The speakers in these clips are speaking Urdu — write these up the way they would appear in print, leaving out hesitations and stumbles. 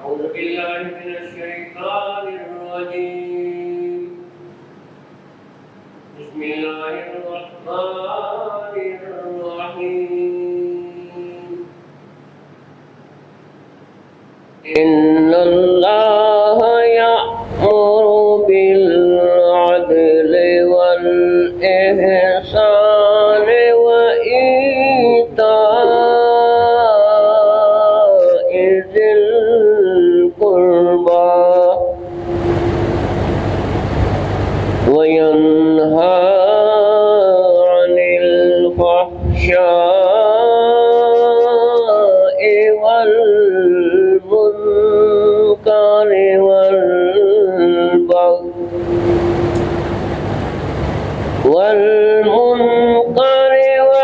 أعوذ بالله من الشيطان الرجيم. بسم الله الرحمن الرحيم. إن الله يأمر بالعدل والإحسان وإيتاء ذي القربى وينهى عن الفحشاء والمنكر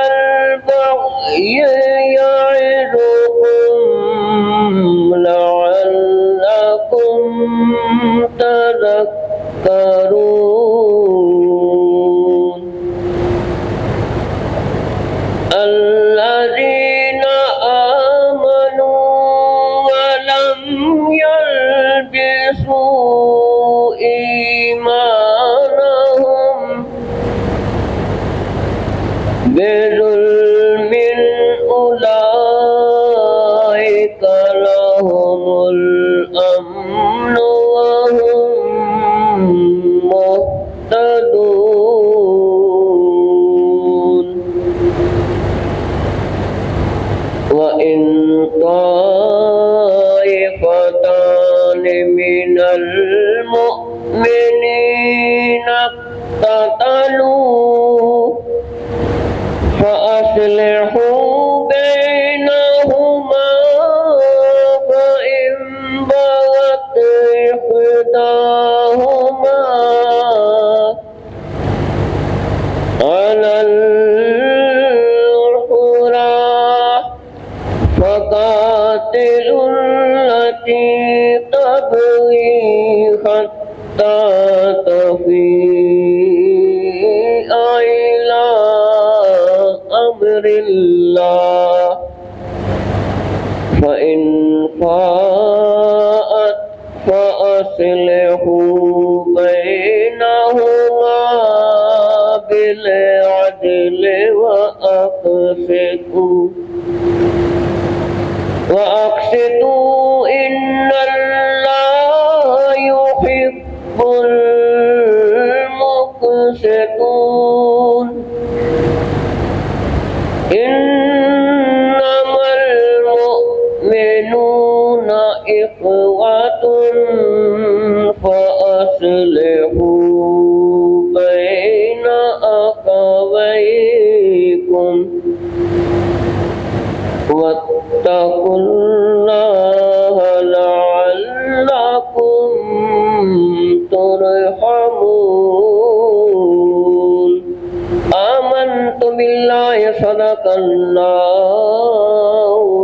والبغي يعظكم لعلكم تذكرون. الذين آمنوا ولم يلبسوا إيمانهم بظلم أولئك لهم الأمن وهم مهتدون. وإن طائفتان من المؤمنين اقتتلوا فأصلحوا بينهما فإن بغت إحداهما على الأخرى فقاتلوا التي تبغي حتى تفيء إلى أمر الله فإن فاءت فأصلحوا بينهما بالعدل وأقسطوا إن الله يحب المقسطون. إنما المؤمنون إخوة فأصلحوا بين أخويكم واتقوا الله لعلكم ترحمون. آمنت بالله صدق الله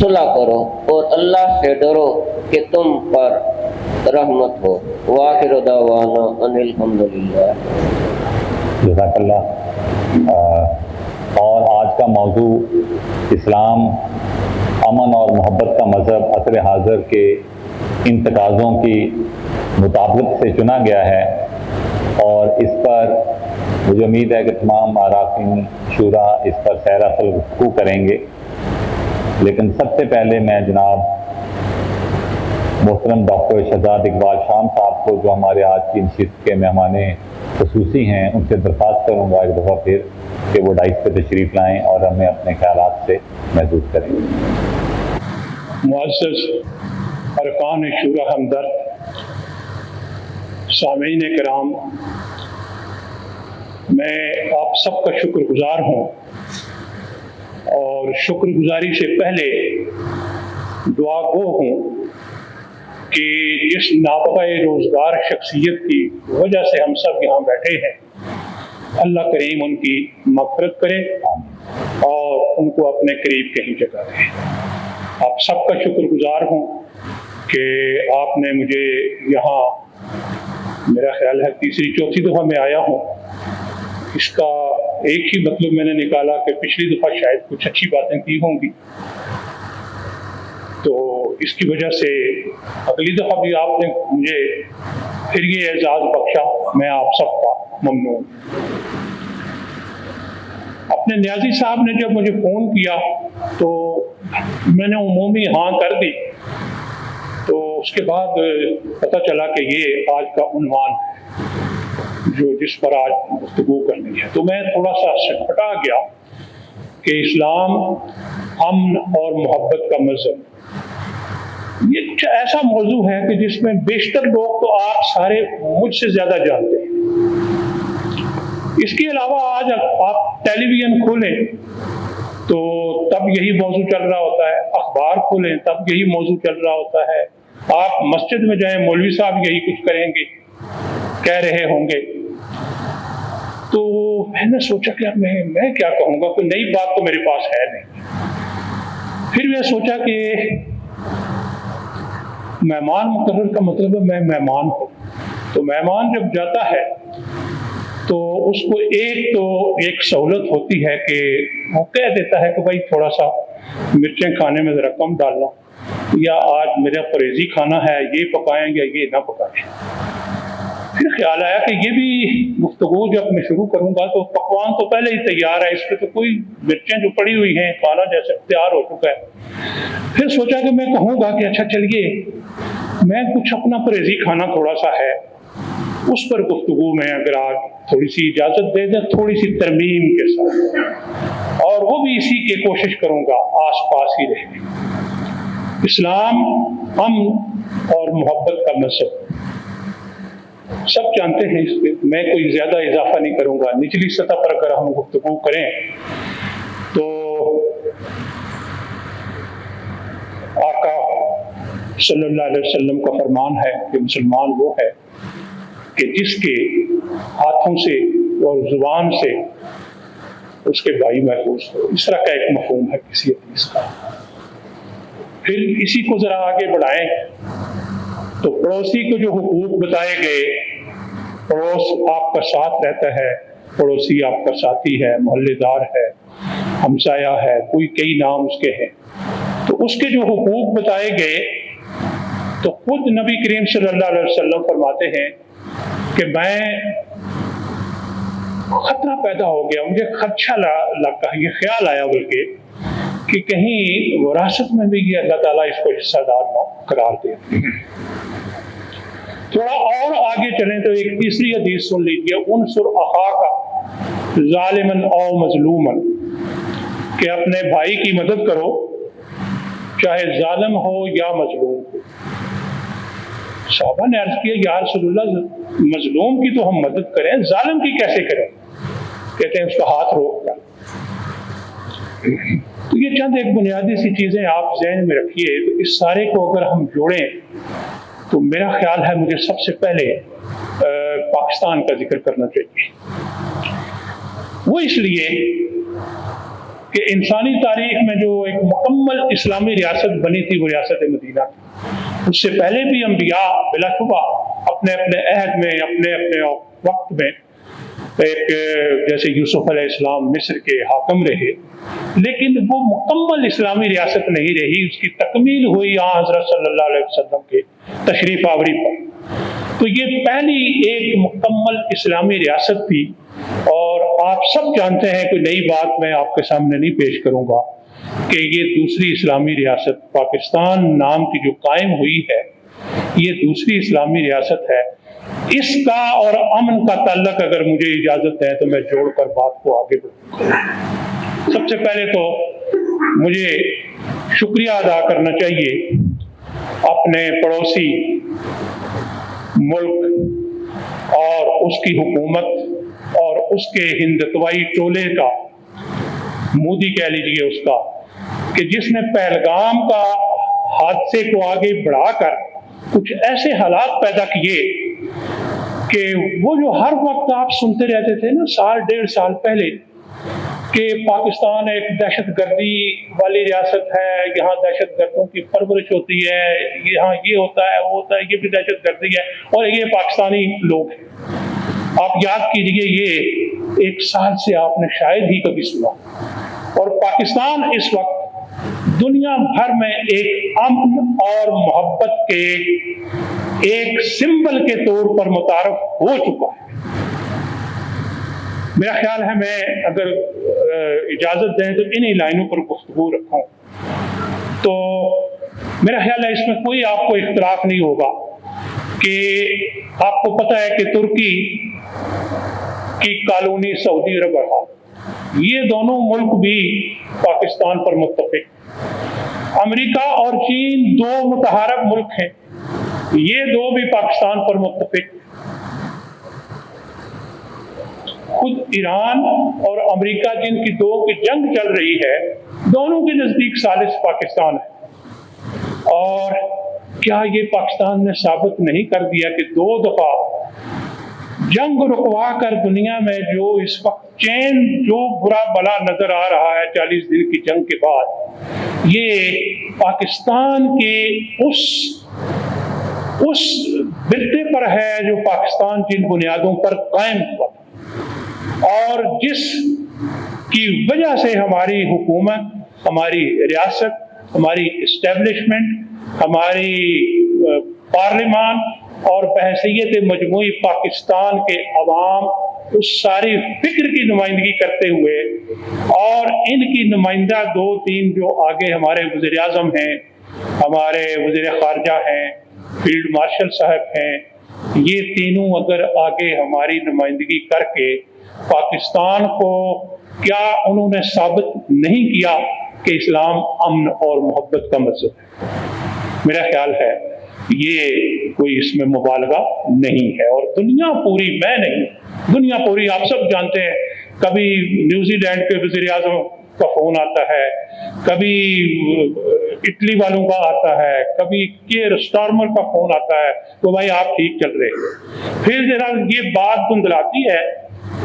صلح کرو اور اللہ سے ڈرو کہ تم پر رحمت ہو۔ وآخر دعوانا ان الحمدللہ۔ جزاک اللہ۔ اور آج کا موضوع اسلام امن اور محبت کا مذہب عصر حاضر کے ان تقاضوں کی مطابقت سے چنا گیا ہے، اور اس پر مجھے امید ہے کہ تمام اراکین شورا اس پر سیر اصل گفتگو کریں گے۔ لیکن سب سے پہلے میں جناب محترم ڈاکٹر شہزاد اقبال شام صاحب کو، جو ہمارے آج کی نشست کے مہمان خصوصی ہیں، ان سے درخواست کروں گا ایک دفعہ پھر کہ وہ ڈائس پہ تشریف لائیں اور ہمیں اپنے خیالات سے محدود کریں۔ معزز ارکان شورا ہمدرد، سامعین کرام، میں آپ سب کا شکر گزار ہوں، اور شکر گزاری سے پہلے دعا گو ہوں کہ جس نابغہ روزگار شخصیت کی وجہ سے ہم سب یہاں بیٹھے ہیں، اللہ کریم ان کی مغفرت کرے اور ان کو اپنے قریب کہیں جگہ دے۔ آپ سب کا شکر گزار ہوں کہ آپ نے مجھے یہاں، میرا خیال ہے تیسری چوتھی دفعہ میں آیا ہوں۔ اس کا ایک ہی مطلب میں نے نکالا کہ پچھلی دفعہ شاید کچھ اچھی باتیں کی ہوں گی، تو اس کی وجہ سے اگلی دفعہ بھی آپ نے مجھے پھر یہ اعزاز بخشا، میں آپ سب کا ممنون۔ اپنے نیازی صاحب نے جب مجھے فون کیا تو میں نے عمومی ہاں کر دی، تو اس کے بعد پتہ چلا کہ یہ آج کا عنوان ہے جو جس پر آج گفتگو کرنی ہے، تو میں تھوڑا سا سٹپٹا گیا کہ اسلام امن اور محبت کا مذہب۔ یہ ایسا موضوع ہے کہ جس میں بیشتر لوگ تو آپ سارے مجھ سے زیادہ جانتے ہیں۔ اس کے علاوہ آج آپ ٹیلی ویژن کھولیں تو تب یہی موضوع چل رہا ہوتا ہے، اخبار کھولیں تب یہی موضوع چل رہا ہوتا ہے، آپ مسجد میں جائیں مولوی صاحب یہی کچھ کریں گے، کہہ رہے ہوں گے۔ تو میں نے سوچا کہ اب میں کیا کہوں گا، کوئی نئی بات تو میرے پاس ہے نہیں۔ پھر میں سوچا کہ مہمان مقرر کا مطلب ہے میں مہمان ہوں، تو مہمان جب جاتا ہے تو اس کو ایک سہولت ہوتی ہے کہ وہ کہہ دیتا ہے کہ بھائی تھوڑا سا مرچیں کھانے میں ذرا کم ڈالنا، یا آج میرا پرہیزی کھانا ہے، یہ پکائیں یا یہ نہ پکائیں۔ پھر خیال آیا کہ یہ بھی گفتگو جب میں شروع کروں گا تو پکوان تو پہلے ہی تیار ہے، اس پہ تو کوئی مرچیں جو پڑی ہوئی ہیں، کھانا جیسے تیار ہو چکا ہے۔ پھر سوچا کہ میں کہوں گا کہ اچھا چلیے میں کچھ اپنا پرہیزی کھانا تھوڑا سا ہے، اس پر گفتگو میں اگر آج تھوڑی سی اجازت دے دیں، تھوڑی سی ترمیم کے ساتھ، اور وہ بھی اسی کی کوشش کروں گا آس پاس ہی رہنے۔ اسلام امن اور محبت کا مذہب، سب جانتے ہیں اس پہ میں کوئی زیادہ اضافہ نہیں کروں گا۔ نچلی سطح پر اگر ہم گفتگو کریں تو آقا صلی اللہ علیہ وسلم کا فرمان ہے کہ مسلمان وہ ہے کہ جس کے ہاتھوں سے اور زبان سے اس کے بھائی محفوظ ہو، اس طرح کا ایک مفہوم ہے کسی حدیث کا۔ پھر اسی کو ذرا آگے بڑھائیں تو پڑوسی کو جو حقوق بتائے گئے، پڑوس آپ کا ساتھ رہتا ہے، پڑوسی آپ کا ساتھی ہے، محلے دار ہے، ہمسایہ ہے، کوئی کئی نام اس کے ہیں، تو اس کے جو حقوق بتائے گئے تو خود نبی کریم صلی اللہ علیہ وسلم فرماتے ہیں کہ میں خطرہ پیدا ہو گیا، مجھے خدشہ لگا، یہ خیال آیا بلکہ کہ کہیں وراثت میں بھی یہ اللہ تعالیٰ اس کو حصہ دار نہ قرار دے۔ تھوڑا اور آگے چلیں تو ایک تیسری حدیث سن لیجیے، انصر اخاک ظالما او مظلوما، کہ اپنے بھائی کی مدد کرو چاہے ظالم ہو یا مظلوم ہو۔ صحابہ نے عرض کیا یا رسول اللہ مظلوم کی تو ہم مدد کریں، ظالم کی کیسے کریں؟ کہتے ہیں اس کا ہاتھ روک کر۔ تو یہ چند ایک بنیادی سی چیزیں آپ ذہن میں رکھیے، تو اس سارے کو اگر ہم جوڑیں تو میرا خیال ہے مجھے سب سے پہلے پاکستان کا ذکر کرنا چاہیے۔ وہ اس لیے کہ انسانی تاریخ میں جو ایک مکمل اسلامی ریاست بنی تھی وہ ریاست مدینہ تھی۔ اس سے پہلے بھی انبیاء بلا شبہ اپنے اپنے عہد میں، اپنے اپنے وقت میں، ایک جیسے یوسف علیہ السلام مصر کے حاکم رہے، لیکن وہ مکمل اسلامی ریاست نہیں رہی۔ اس کی تکمیل ہوئی حضرت صلی اللہ علیہ وسلم کے تشریف آوری پر۔ تو یہ پہلی ایک مکمل اسلامی ریاست تھی، اور آپ سب جانتے ہیں، کوئی نئی بات میں آپ کے سامنے نہیں پیش کروں گا کہ یہ دوسری اسلامی ریاست پاکستان نام کی جو قائم ہوئی ہے، یہ دوسری اسلامی ریاست ہے۔ اس کا اور امن کا تعلق اگر مجھے اجازت ہے تو میں جوڑ کر بات کو آگے بڑھوں گا۔ سب سے پہلے تو مجھے شکریہ ادا کرنا چاہیے اپنے پڑوسی ملک اور اس کی حکومت اور اس کے ہندتوائی ٹولے کا، مودی کہہ لیجیے اس کا، کہ جس نے پہلگام کا حادثے کو آگے بڑھا کر کچھ ایسے حالات پیدا کیے کہ وہ جو ہر وقت آپ سنتے رہتے تھے نا سال ڈیڑھ سال پہلے کہ پاکستان ایک دہشت گردی والی ریاست ہے، یہاں دہشت گردوں کی پرورش ہوتی ہے، یہاں یہ ہوتا ہے وہ ہوتا ہے، یہ بھی دہشت گردی ہے اور یہ پاکستانی لوگ ہیں۔ آپ یاد کیجئے یہ ایک سال سے آپ نے شاید ہی کبھی سنا، اور پاکستان اس وقت دنیا بھر میں ایک امن اور محبت کے ایک سمبل کے طور پر متعارف ہو چکا ہے۔ میرا خیال ہے میں اگر اجازت دیں تو انہی لائنوں پر گفتگو رکھوں تو میرا خیال ہے اس میں کوئی آپ کو اختلاف نہیں ہوگا کہ آپ کو پتہ ہے کہ ترکی کی کالونی سعودی عرب ہے، یہ دونوں ملک بھی پاکستان پر متفق، امریکہ اور چین دو متحارب ملک ہیں، یہ دو بھی پاکستان پر متفق، خود ایران اور امریکہ جن کی دو کی جنگ چل رہی ہے، دونوں کے نزدیک ثالث پاکستان ہے۔ اور کیا یہ پاکستان نے ثابت نہیں کر دیا کہ دو دفعہ جنگ رکوا کر دنیا میں جو اس وقت چین جو برا بلا نظر آ رہا ہے 40 دن کی جنگ کے بعد، یہ پاکستان کے اس بلتے پر ہے جو پاکستان جن بنیادوں پر قائم ہوا تھا، اور جس کی وجہ سے ہماری حکومت، ہماری ریاست، ہماری اسٹیبلشمنٹ، ہماری پارلیمان اور بحیثیت مجموعی پاکستان کے عوام اس ساری فکر کی نمائندگی کرتے ہوئے، اور ان کی نمائندہ دو تین جو آگے ہمارے وزیر اعظم ہیں، ہمارے وزیر خارجہ ہیں، فیلڈ مارشل صاحب ہیں، یہ تینوں اگر آگے ہماری نمائندگی کر کے پاکستان کو کیا انہوں نے ثابت نہیں کیا کہ اسلام امن اور محبت کا مذہب ہے؟ میرا خیال ہے یہ کوئی اس میں مبالغہ نہیں ہے، اور دنیا پوری، میں نہیں، دنیا پوری آپ سب جانتے ہیں، کبھی نیوزی لینڈ کے وزیر اعظم کا فون آتا ہے، کبھی اٹلی والوں کا آتا ہے، کبھی کیئر سٹارمر کا فون آتا ہے تو بھائی آپ ٹھیک چل رہے ہیں، پھر ذرا یہ بات دھندلاتی ہے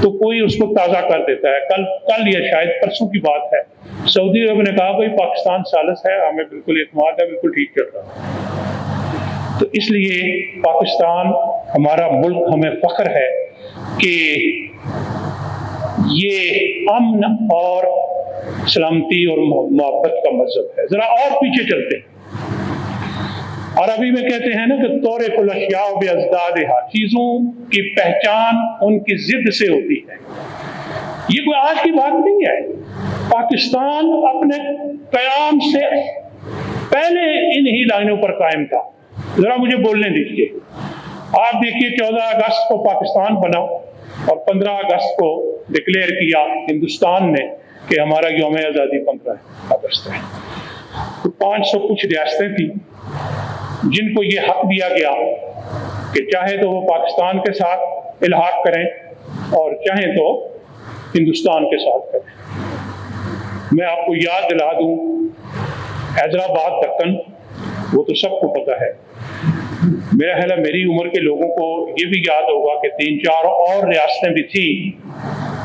تو کوئی اس کو تازہ کر دیتا ہے۔ کل یا شاید پرسوں کی بات ہے، سعودی عرب نے کہا بھائی پاکستان ثالث ہے، ہمیں بالکل اعتماد ہے، بالکل ٹھیک چل رہا ہے۔ تو اس لیے پاکستان ہمارا ملک، ہمیں فخر ہے کہ یہ امن اور سلامتی اور محبت کا مذہب ہے۔ ذرا اور پیچھے چلتے ہیں، عربی میں کہتے ہیں نا کہ طورق الاشیاء بازدادہا، چیزوں کی پہچان ان کی ضد سے ہوتی ہے۔ یہ کوئی آج کی بات نہیں ہے، پاکستان اپنے قیام سے پہلے انہی لائنوں پر قائم تھا۔ ذرا مجھے بولنے دیجیے، آپ دیکھیے 14 اگست کو پاکستان بنا اور 15 اگست کو ڈکلیئر کیا ہندوستان نے کہ ہمارا یوم آزادی 15 اگست ہے۔ تو 500 کچھ ریاستیں تھیں جن کو یہ حق دیا گیا کہ چاہے تو وہ پاکستان کے ساتھ الحاق کریں اور چاہیں تو ہندوستان کے ساتھ کریں۔ میں آپ کو یاد دلا دوں، حیدرآباد دکن وہ تو سب کو پتہ ہے، میرا خیال ہے میری عمر کے لوگوں کو یہ بھی یاد ہوگا کہ 3-4 اور ریاستیں بھی تھیں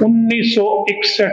1961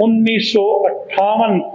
1958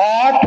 8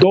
2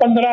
15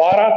12,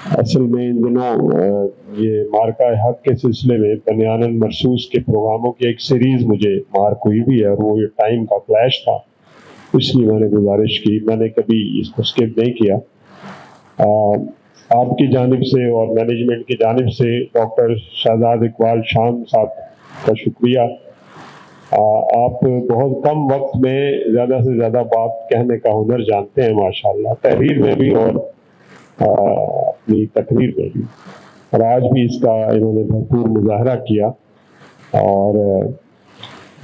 اصل میں ان دنوں یہ مارکہ حق کے سلسلے میں بنیان مرصوص کے پروگراموں کی ایک سیریز مجھے مارک ہوئی بھی ہے، اور وہ ٹائم کا کلیش تھا، اس لیے میں نے گزارش کی، میں نے کبھی اس کو اسکپ نہیں کیا۔ آپ کی جانب سے اور مینجمنٹ کی جانب سے ڈاکٹر شہزاد اقبال شام صاحب کا شکریہ۔ آپ بہت کم وقت میں زیادہ سے زیادہ بات کہنے کا ہنر جانتے ہیں ماشاءاللہ، تحریر میں بھی اور اپنی تقریر میں بھی، اور آج بھی اس کا انہوں نے بھرپور مظاہرہ کیا، اور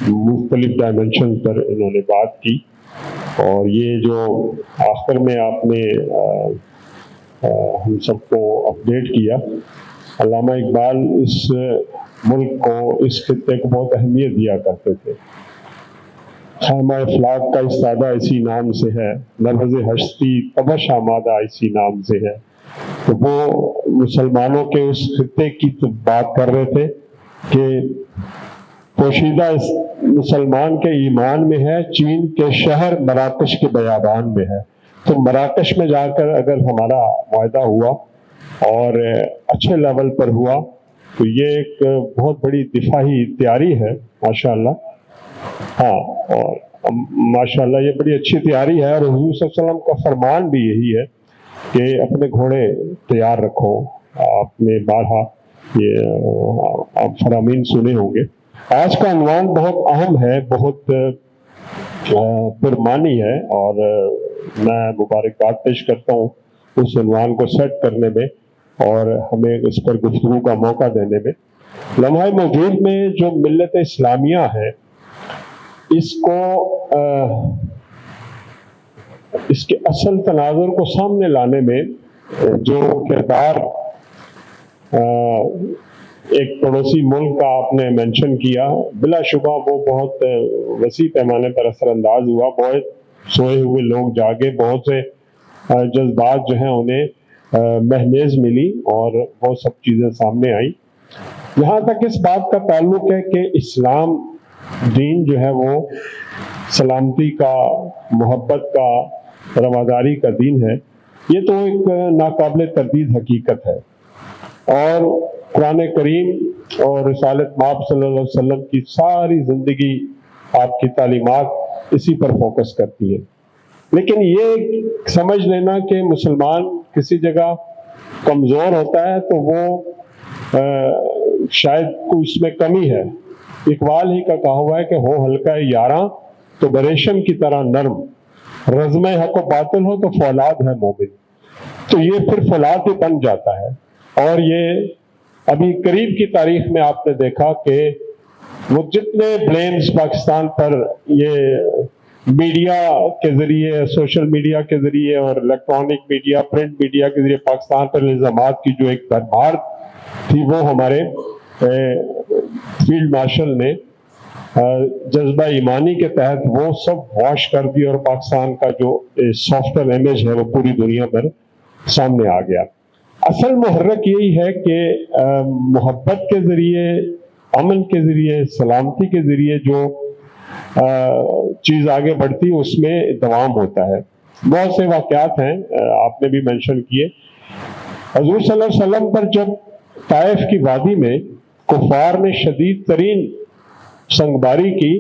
مختلف ڈائمنشن پر انہوں نے بات کی۔ اور یہ جو آخر میں آپ نے ہم سب کو اپڈیٹ کیا، علامہ اقبال اس ملک کو، اس خطے کو بہت اہمیت دیا کرتے تھے۔ خیمہ افلاک کا استادہ اسی نام سے ہے، لفظ ہستی تبش آمادہ اسی نام سے ہے۔ تو وہ مسلمانوں کے اس خطے کی بات کر رہے تھے کہ پوشیدہ مسلمان کے ایمان میں ہے، چین کے شہر مراکش کے بیابان میں ہے۔ تو مراکش میں جا کر اگر ہمارا معاہدہ ہوا اور اچھے لیول پر ہوا تو یہ ایک بہت بڑی دفاعی تیاری ہے ماشاءاللہ۔ ہاں، اور ماشاءاللہ یہ بڑی اچھی تیاری ہے، اور حضور صلی اللہ علیہ وسلم کا فرمان بھی یہی ہے کہ اپنے گھوڑے تیار رکھو۔ آپ نے بارہا یہ آپ فرامین سنے ہوں گے۔ آج کا عنوان بہت اہم ہے، بہت پرمانی ہے، اور میں مبارکباد پیش کرتا ہوں اس عنوان کو سیٹ کرنے میں اور ہمیں اس پر گفتگو کا موقع دینے میں۔ لمحہ موجود میں جو ملت اسلامیہ ہے، اس کو اس کے اصل تناظر کو سامنے لانے میں جو کردار ایک پڑوسی ملک کا آپ نے مینشن کیا، بلا شبہ وہ بہت وسیع پیمانے پر اثر انداز ہوا۔ بہت سوئے ہوئے لوگ جاگے، بہت سے جذبات جو ہیں انہیں مہمیز ملی، اور بہت سب چیزیں سامنے آئیں۔ یہاں تک اس بات کا تعلق ہے کہ اسلام دین جو ہے وہ سلامتی کا، محبت کا، رواداری کا دین ہے۔ یہ تو ایک ناقابل تردید حقیقت ہے، اور قرآن کریم اور رسالت مآب صلی اللہ علیہ وسلم کی ساری زندگی، آپ کی تعلیمات اسی پر فوکس کرتی ہے۔ لیکن یہ سمجھ لینا کہ مسلمان کسی جگہ کمزور ہوتا ہے تو وہ شاید کوئی اس میں کمی ہے۔ اقبال ہی کا کہا ہوا ہے کہ ہو ہلکا یاراں تو بریشم کی طرح نرم، رزم حق و باطل ہو تو فولاد ہے مومن۔ تو یہ پھر فولاد ہی بن جاتا ہے۔ اور یہ ابھی قریب کی تاریخ میں آپ نے دیکھا کہ وہ جتنے بلیمز پاکستان پر یہ میڈیا کے ذریعے، سوشل میڈیا کے ذریعے اور الیکٹرانک میڈیا، پرنٹ میڈیا کے ذریعے پاکستان پر الزامات کی جو ایک بھرمار تھی، وہ ہمارے فیلڈ مارشل نے جذبہ ایمانی کے تحت وہ سب واش کر دی، اور پاکستان کا جو سافٹ ویئر امیج ہے وہ پوری دنیا پر سامنے آ گیا۔ اصل محرک یہی ہے کہ محبت کے ذریعے، امن کے ذریعے، سلامتی کے ذریعے جو چیز آگے بڑھتی ہے اس میں دوام ہوتا ہے۔ بہت سے واقعات ہیں، آپ نے بھی مینشن کیے۔ حضور صلی اللہ علیہ وسلم پر جب طائف کی وادی میں کفار نے شدید ترین سنگباری کی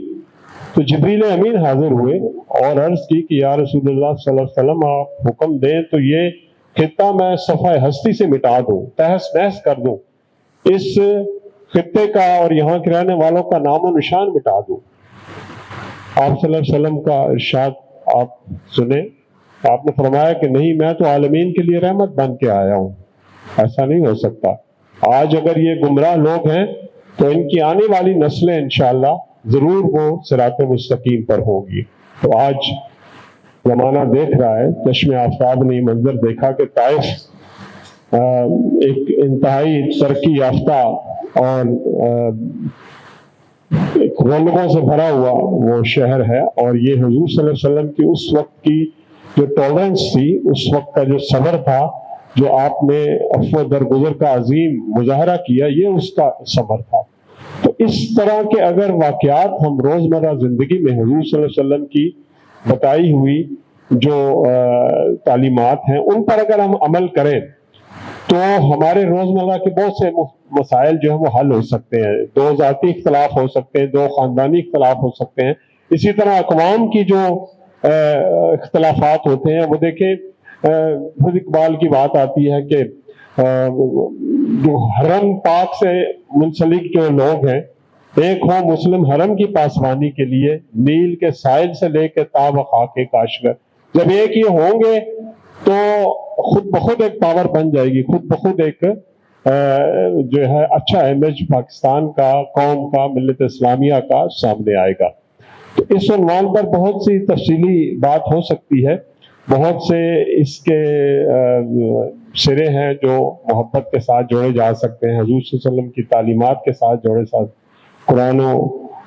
تو جبریل امین حاضر ہوئے اور عرض کی کہ یا رسول اللہ صلی اللہ علیہ وسلم، آپ حکم دیں تو یہ خطہ میں صفحہ ہستی سے مٹا دوں، تہس نہس کر دوں، اس خطے کا اور یہاں کے رہنے والوں کا نام و نشان مٹا دوں۔ آپ صلی اللہ علیہ وسلم کا ارشاد آپ سنیں، آپ نے فرمایا کہ نہیں، میں تو عالمین کے لیے رحمت بن کے آیا ہوں، ایسا نہیں ہو سکتا۔ آج اگر یہ گمراہ لوگ ہیں تو ان کی آنے والی نسلیں انشاءاللہ ضرور وہ صراط مستقیم پر ہوں گی۔ تو آج زمانہ دیکھ رہا ہے، چشم آفتاب نے یہ منظر دیکھا کہ طائف ایک انتہائی ترقی یافتہ اور رونقوں سے بھرا ہوا وہ شہر ہے، اور یہ حضور صلی اللہ علیہ وسلم کی اس وقت کی جو ٹالرنس تھی، اس وقت کا جو صبر تھا، جو آپ نے عفو درگزر کا عظیم مظاہرہ کیا، یہ اس کا صبر تھا۔ تو اس طرح کے اگر واقعات ہم روزمرہ زندگی میں حضور صلی اللہ علیہ وسلم کی بتائی ہوئی جو تعلیمات ہیں ان پر اگر ہم عمل کریں تو ہمارے روزمرہ کے بہت سے مسائل جو ہیں وہ حل ہو سکتے ہیں. دو ذاتی اختلاف ہو سکتے ہیں, دو خاندانی اختلاف ہو سکتے ہیں. اسی طرح اقوام کی جو اختلافات ہوتے ہیں, وہ دیکھیں خود اقبال کی بات آتی ہے کہ جو حرم پاک سے منسلک جو لوگ ہیں, ایک ہو مسلم حرم کی پاسبانی کے لیے, نیل کے ساحل سے لے کے تاب خاک کاشگر. جب ایک یہ ہوں گے تو خود بخود ایک پاور بن جائے گی, خود بخود ایک جو ہے اچھا امیج پاکستان کا, قوم کا, ملت اسلامیہ کا سامنے آئے گا. تو اس عنوان پر بہت سی تفصیلی بات ہو سکتی ہے, بہت سے اس کے سرے ہیں جو محبت کے ساتھ جوڑے جا سکتے ہیں, حضور صلی اللہ علیہ وسلم کی تعلیمات کے ساتھ جوڑے, ساتھ قرآن و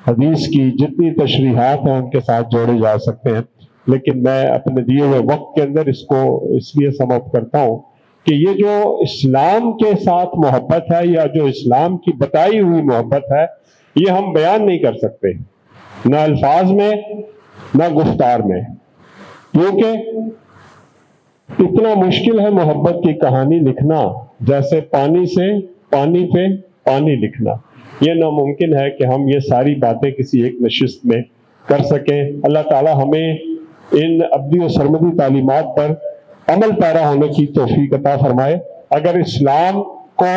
حدیث کی جتنی تشریحات ہیں ان کے ساتھ جوڑے جا سکتے ہیں. لیکن میں اپنے دیے ہوئے وقت کے اندر اس کو اس لیے سم اپ کرتا ہوں کہ یہ جو اسلام کے ساتھ محبت ہے, یا جو اسلام کی بتائی ہوئی محبت ہے, یہ ہم بیان نہیں کر سکتے, نہ الفاظ میں نہ گفتار میں, کیونکہ اتنا مشکل ہے محبت کی کہانی لکھنا جیسے پانی سے پانی پہ پانی لکھنا. یہ ناممکن ہے کہ ہم یہ ساری باتیں کسی ایک نشست میں کر سکیں. اللہ تعالی ہمیں ان ابدی و سرمدی تعلیمات پر عمل پیرا ہونے کی توفیق عطا فرمائے. اگر اسلام کو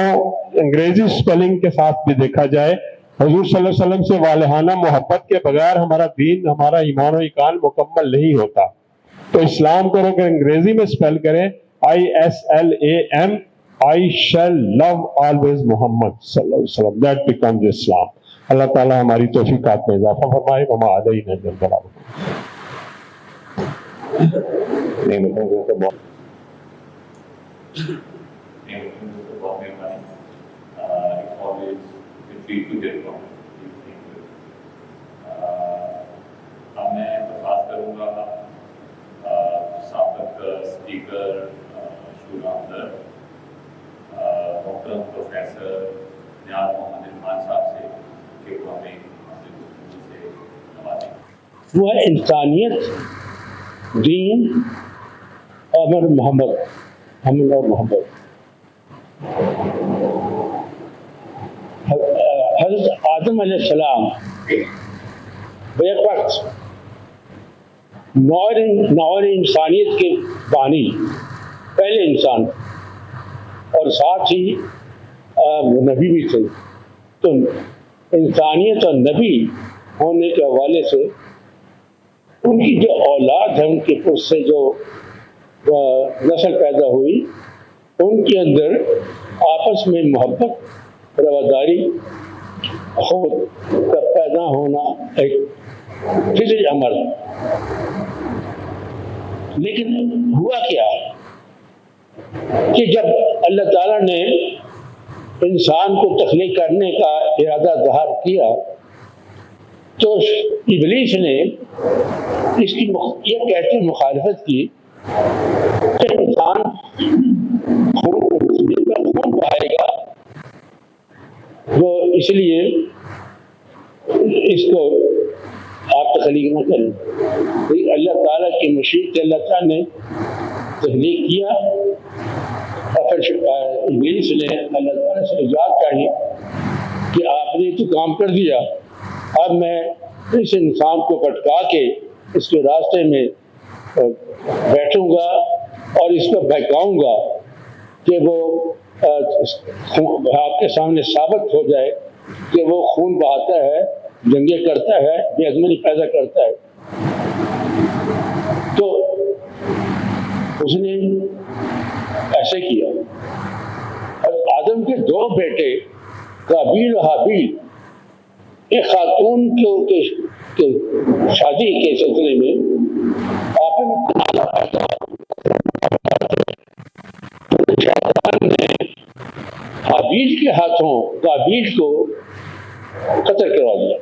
انگریزی سپیلنگ کے ساتھ بھی دیکھا جائے, حضور صلی اللہ علیہ وسلم سے والہانہ محبت کے بغیر ہمارا دین, ہمارا ایمان و ایقان مکمل نہیں ہوتا. تو اسلام کو اگر انگریزی میں سپیل کریں ISLAM, I shall love always محمد صلی اللہ علیہ وسلم, that becomes Islam. اللہ تعالیٰ ہماری توفیقات میں اضافہ فرمائے. وما علینا الا البلاغ. میں درخواست کروں گا سابق اسپیکر شورا اندر محترم پروفیسر نیاز محمد عرفان صاحب سے کہ وہ ہمیں اپنے گفتگو سے نوازیں. وہ ہے انسانیت, دین اور محمد اور محبت. حضرت آدم علیہ السلام بیک وقت نوع انسانیت کے بانی, پہلے انسان, اور ساتھ ہی نبی بھی تھے. تو انسانیت اور نبی ہونے کے حوالے سے ان کی جو اولاد ہے, ان کے اس سے جو نسل پیدا ہوئی, ان کے اندر آپس میں محبت, رواداری, خود کا پیدا ہونا ایک فطری امر. لیکن ہوا کیا کہ جب اللہ تعالیٰ نے انسان کو تخلیق کرنے کا ارادہ ظاہر کیا تو ابلیس نے اس کی یہ کہتی مخالفت کی کہ انسان خون پائے گا, وہ اس لیے اس کو آپ تخلیق نہ کریں. اللہ تعالیٰ کی مشیت سے اللہ تعالیٰ نے تخلیق کیا, اور پھر ابلیس نے اللہ تعالیٰ سے اجازت چاہی کہ آپ نے تو کام کر دیا, اب میں اس انسان کو پٹکا کے اس کے راستے میں بیٹھوں گا اور اس کو بہکاؤں گا کہ وہ آپ کے سامنے ثابت ہو جائے کہ وہ خون بہاتا ہے, جنگیں کرتا ہے, بے عزمانی پیدا کرتا ہے. تو اس نے ایسے کیا. آدم کے دو بیٹے قابیل و حابیل, ایک خاتون کے شادی کے سلسلے میں نے حابیل کے ہاتھوں قابیل کو قتل کروا دیا.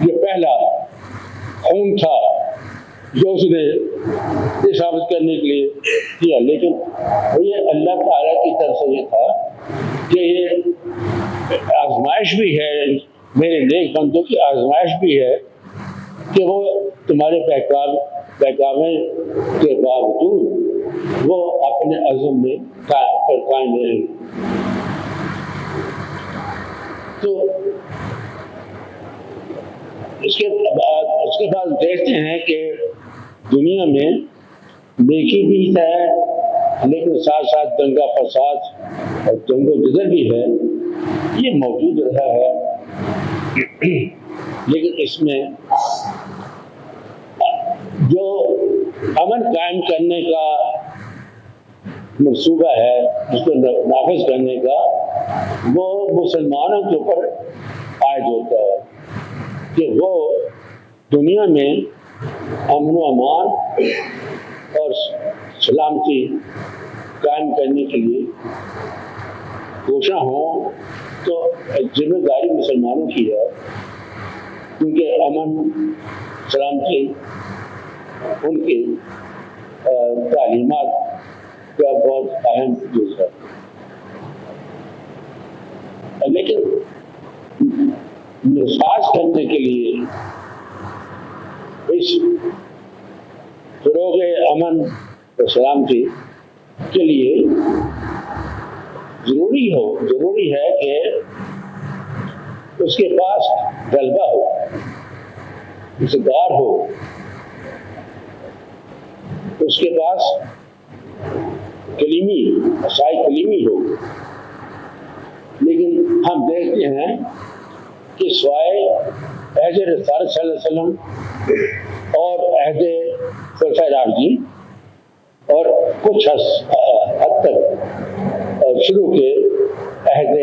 یہ پہلا خون تھا جو اس نے یہ ثابت کرنے کے لیے کیا. لیکن یہ اللہ تعالیٰ کی طرف سے یہ تھا کہ یہ آزمائش بھی ہے, میرے نیک بندوں کی آزمائش بھی ہے کہ وہ تمہارے بہکاوے کے باوجود وہ اپنے عزم میں قائم رہیں گے۔ تو اس کے بعد دیکھتے ہیں کہ دنیا میں نیکی بھی ہے، لیکن ساتھ ساتھ دنگا فساد اور جنگ و جدل بھی ہے، یہ موجود رہا ہے۔ لیکن اس میں جو امن قائم کرنے کا منصوبہ ہے، اس کو نافذ کرنے کا، وہ مسلمانوں کے اوپر عائد ہوتا ہے کہ وہ دنیا میں امن و امان اور سلامتی قائم کرنے کے لیے کوشاں ہوں۔ تو ذمہ داری مسلمانوں کی ہے، کیونکہ امن سلامتی ان کی تعلیمات کا بہت اہم جز ہے۔ لیکن نفاذ کرنے کے لیے اس فروغ امن و سلامتی کے لیے ضروری ہے کہ اس کے پاس غلبہ ہو، اقتدار ہو، اس کے پاس کلیمی ہو۔ لیکن ہم دیکھتے ہیں کہ سوائے عہد رسالت صلی اللہ علیہ وسلم اور عہد خلفائے راشدین اور کچھ حد تک شروع کے عہد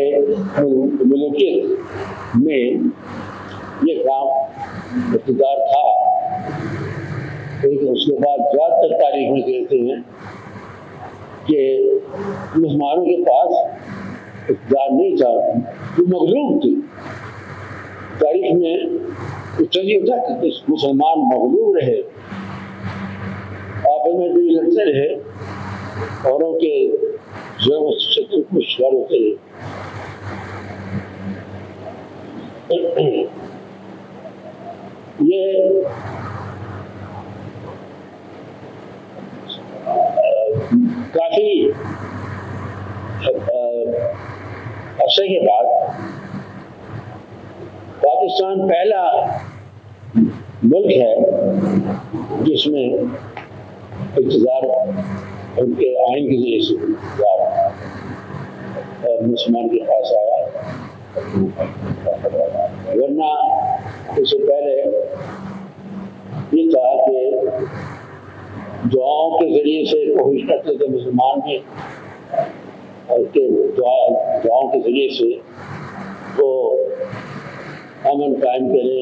ملوکیت میں یہ کام اقتدار تھا، لیکن اس کے بعد زیادہ تر تاریخ میں کہتے ہیں کہ مسلمانوں کے پاس اقتدار نہیں تھا، وہ مغلوب تھی۔ تاریخ میں چلیے ہوتا ہے کہ مسلمان مغلوب رہے، آپس میں بھی لڑتے رہے، اوروں کے ظلم و ستم کو شکار ہوتے رہے۔ یہ کافی عرصے کے بعد پاکستان پہلا ملک ہے جس میں اقتدار ان کے آئین کے ذریعے سے اقتدار مسلمان کے پاس آیا، ورنہ اس سے پہلے یہ تھا کہ دعاؤں کے ذریعے سے کوشش کرتے تھے مسلمان بھی، اور کہ دعاؤں کے ذریعے سے وہ امن قائم کرے،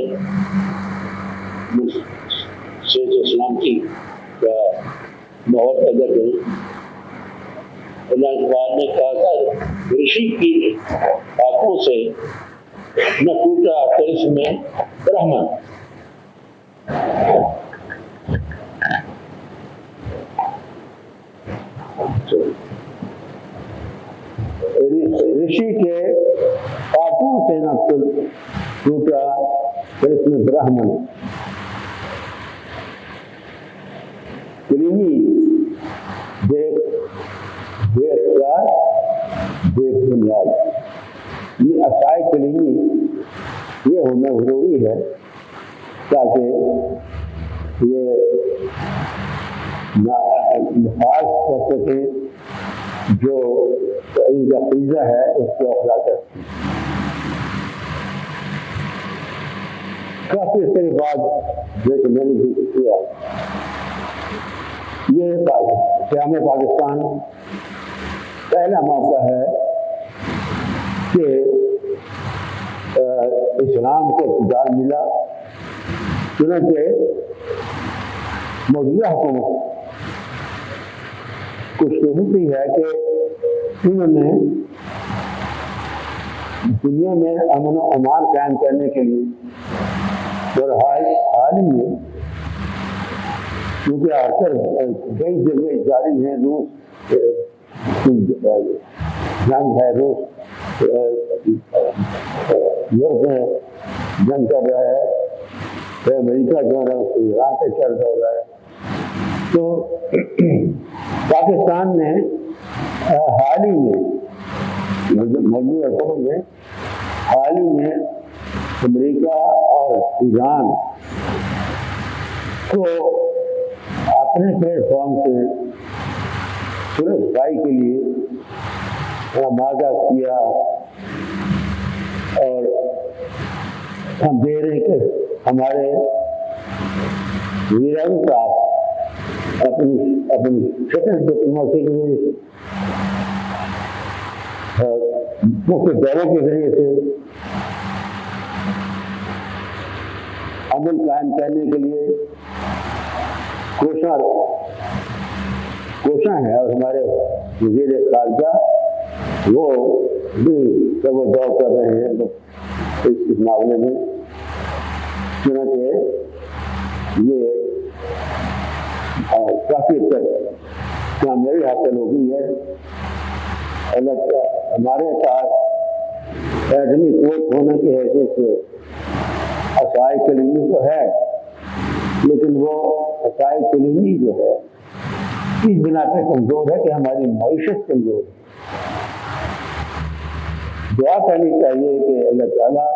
صحت و سلامتی کا ماحول پیدا کرے۔ اللہ اقبال نے کہا تھا، رشی کی آنکھوں سے نہ ٹوٹا طرف میں برہمن۔ رشی کے آنکھوں سے نہ ٹوٹا طرف میں برہمن، کلیمی دیکھ بے اختیار دیکھ بنیاد۔ یہ عصائے کلیمی یہ ہونا ضروری ہے تاکہ یہ نفاذ کر سکیں جو ان کا فریضہ ہے اس کو ادا کر سکیں۔ کافی اس کے بعد جو کہ میں نے ذکر کیا، یہ قیام پاکستان پہلا موقع ہے کہ اسلام کو اقتدار ملا، چنانچہ موجودہ حکومت خوش قسمتی ہے کہ انہوں نے دنیا میں امن و امان قائم کرنے کے لیے اور حال ہی میں کیونکہ اکثر کئی جگہ جاری ہیں، روس جنگ ہے، روس یورپ میں جنگ کر رہا ہے، امریکہ جو ہے ایران سے چل رہا ہے، تو پاکستان نے حال ہی میں موجودہ دور میں حال ہی میں امریکہ اور ایران کو اپنے پلیٹ فارم سے صلح صفائی کے لیے آمادہ کیا، اور ہم دے رہے ہیں کہ ہمارے وزیر اعظم صاحب اپنی فٹنس ڈپلوماسی کی وجہ سے مختلف دوروں کے ذریعے سے امن قائم کرنے کے لیے کوشاں ہے، اور ہمارے وزیر خارجہ وہ بھی سب دور کر رہے ہیں اس معاملے میں، چنانچہ یہ کافی حد تک کامیابی حاصل ہو گئی ہے۔ ہمارے پاس ایٹمی قوت ہونے کی حیثیت سے اسلحہ کلیمی تو ہے، لیکن وہ اسلحہ کلیمی جو ہے اس بنا پہ کمزور ہے کہ ہماری معیشت کمزور ہے۔ دعا کرنی چاہیے کہ اللہ تعالیٰ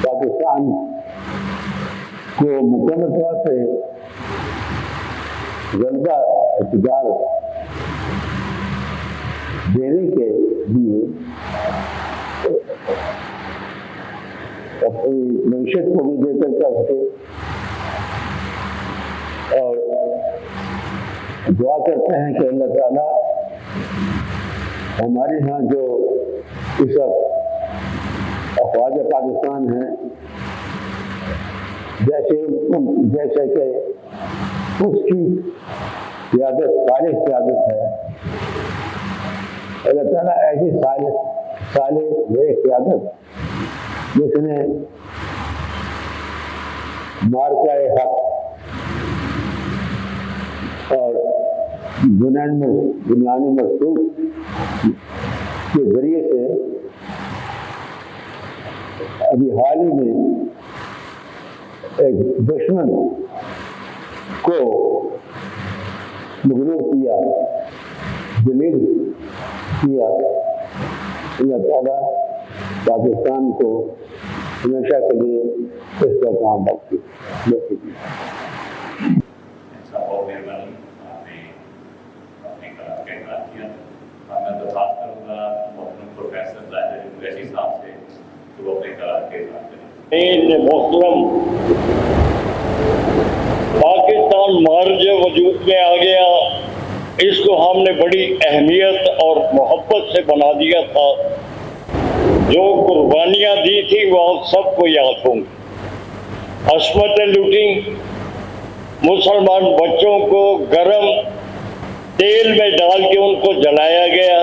پاکستان کو مکمل طور سے غلبہ اقتدار دینے کے لیے اپنی معیشت کو بھی بہتر کر سکے، اور دعا کرتے ہیں کہ اللہ تعالیٰ ہمارے ہاں جو اس وقت افواج پاکستان ہیں، جیسے کہ اس کی قیادت صالح قیادت ہے، اللہ تعالیٰ ایسی صالح قیادت جس نے مارکہ حق اور بنیانی مقصود کے ذریعے سے ابھی حال ہی میں ایک دشمن کو مغلوب کیا، ذلیل کیا۔ اللہ تعالیٰ پاکستان کو ہمیشہ کے لیے اس کا کام بخشے۔ بہت مہربانی، آپ نے اپنے کلام کا اقرار کیا۔ میں درخواست کروں گا محترم پروفیسر ظاہر قریشی صاحب سے کہ وہ اپنے کلام کے اقرار کریں۔ محترم، پاکستان مارج وجود میں آ گیا، اس کو ہم نے بڑی اہمیت اور محبت سے بنا دیا تھا۔ جو قربانیاں دی تھی وہ سب کو یاد ہوں گی۔ عصمتیں لوٹیں، مسلمان بچوں کو گرم تیل میں ڈال کے ان کو جلایا گیا،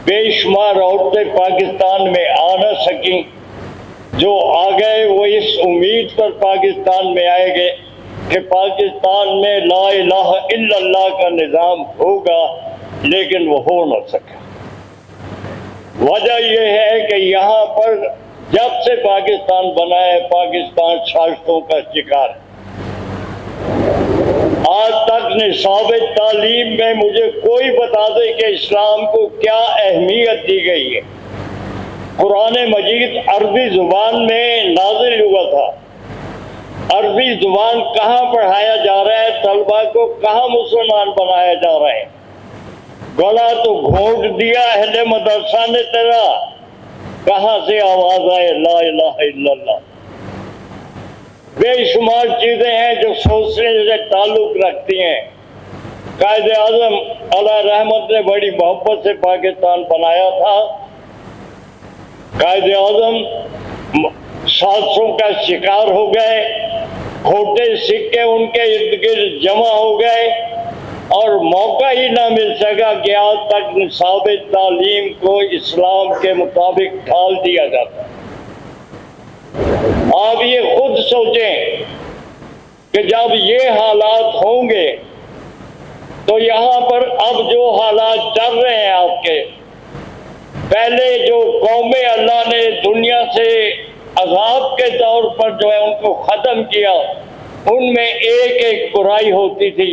بے شمار عورتیں پاکستان میں آ نہ سکیں، جو آ گئے وہ اس امید پر پاکستان میں آئے گئے کہ پاکستان میں لا الہ الا اللہ کا نظام ہوگا، لیکن وہ ہو نہ سکا۔ وجہ یہ ہے کہ یہاں پر جب سے پاکستان بنا ہے، پاکستان شاشتوں کا شکار ہے۔ آج تک نصاب تعلیم میں مجھے کوئی بتا دے کہ اسلام کو کیا اہمیت دی گئی ہے۔ قرآن مجید عربی زبان میں نازل ہوا تھا، عربی زبان کہاں پڑھایا جا رہا ہے، طلبہ کو کہاں مسلمان بنایا جا رہا ہے؟ گلا تو گھونٹ دیا اہل مدرسہ نے تیرا، کہاں سے آواز آئے لا الہ الا اللہ؟ بے شمار چیزیں ہیں جو سوچنے سے تعلق رکھتی ہیں۔ قائد اعظم علیہ رحمت نے بڑی محبت سے پاکستان بنایا تھا۔ قائد اعظم سازشوں کا شکار ہو گئے، کھوٹے سکے ان کے ارد گرد جمع ہو گئے، اور موقع ہی نہ مل سکا کہ آج تک نصاب تعلیم کو اسلام کے مطابق ڈھال دیا جاتا۔ آپ یہ خود سوچیں کہ جب یہ حالات ہوں گے تو یہاں پر اب جو حالات چل رہے ہیں آپ کے، پہلے جو قومیں اللہ نے دنیا سے عذاب کے طور پر جو ہے ان کو ختم کیا، ان میں ایک ایک برائی ہوتی تھی،